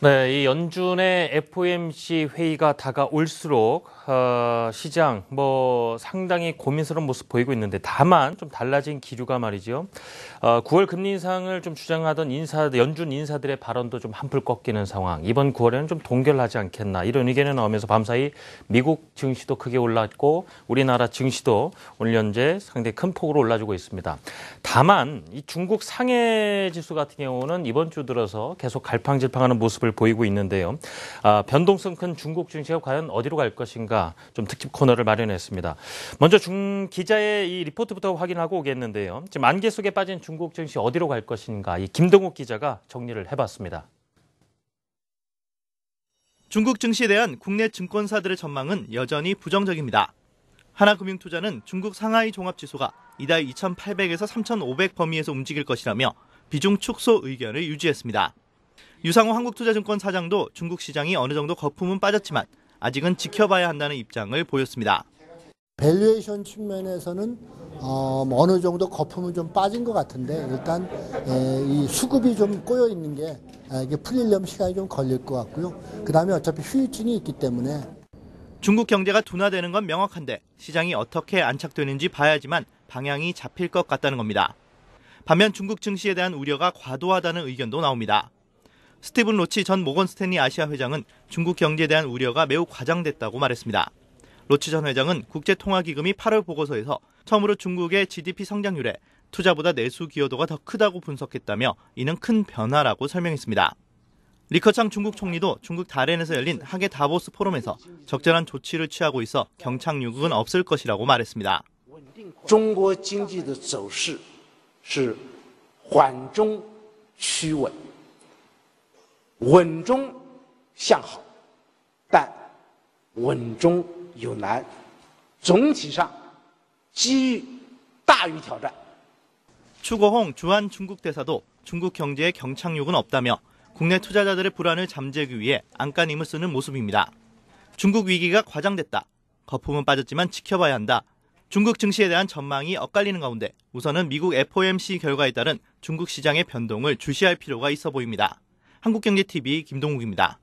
네, 이 연준의 FOMC 회의가 다가올수록 시장 상당히 고민스러운 모습 보이고 있는데 다만 좀 달라진 기류가 말이죠. 9월 금리 인상을 좀 주장하던 연준 인사들의 발언도 좀 한풀 꺾이는 상황. 이번 9월에는 좀 동결하지 않겠나 이런 의견이 나오면서 밤사이 미국 증시도 크게 올랐고 우리나라 증시도 오늘 현재 상당히 큰 폭으로 올라주고 있습니다. 다만 이 중국 상해 지수 같은 경우는 이번 주 들어서 계속 갈팡질팡하는 모습을 보이고 있는데요. 변동성 큰 중국 증시가 과연 어디로 갈 것인가 좀 특집 코너를 마련했습니다. 먼저 기자의 이 리포트부터 확인하고 오겠는데요. 지금 안개 속에 빠진 중국 증시 어디로 갈 것인가 이 김동욱 기자가 정리를 해봤습니다. 중국 증시에 대한 국내 증권사들의 전망은 여전히 부정적입니다. 하나금융투자는 중국 상하이 종합지수가 이달 2,800에서 3,500 범위에서 움직일 것이라며 비중 축소 의견을 유지했습니다. 유상호 한국투자증권 사장도 중국 시장이 어느 정도 거품은 빠졌지만 아직은 지켜봐야 한다는 입장을 보였습니다. 밸류에이션 측면에서는 어느 정도 거품은 좀 빠진 것 같은데 일단 이 수급이 좀 꼬여 있는 게 이게 풀리려면 시간이 좀 걸릴 것 같고요. 그다음에 어차피 휴유증이 있기 때문에 중국 경제가 둔화되는 건 명확한데 시장이 어떻게 안착되는지 봐야지만 방향이 잡힐 것 같다는 겁니다. 반면 중국 증시에 대한 우려가 과도하다는 의견도 나옵니다. 스티븐 로치 전 모건 스탠리 아시아 회장은 중국 경제에 대한 우려가 매우 과장됐다고 말했습니다. 로치 전 회장은 국제통화기금이 8월 보고서에서 처음으로 중국의 GDP 성장률에 투자보다 내수 기여도가 더 크다고 분석했다며 이는 큰 변화라고 설명했습니다. 리커창 중국 총리도 중국 다롄에서 열린 하계 다보스 포럼에서 적절한 조치를 취하고 있어 경착륙은 없을 것이라고 말했습니다. 中国经济的走势是缓中趋稳，稳中向好，但稳中有难，总体上机遇大于挑战。 추고홍 주한 중국 대사도 중국 경제에 경착륙은 없다며 국내 투자자들의 불안을 잠재우기 위해 안간힘을 쓰는 모습입니다. 중국 위기가 과장됐다. 거품은 빠졌지만 지켜봐야 한다. 중국 증시에 대한 전망이 엇갈리는 가운데 우선은 미국 FOMC 결과에 따른 중국 시장의 변동을 주시할 필요가 있어 보입니다. 한국경제TV 김동욱입니다.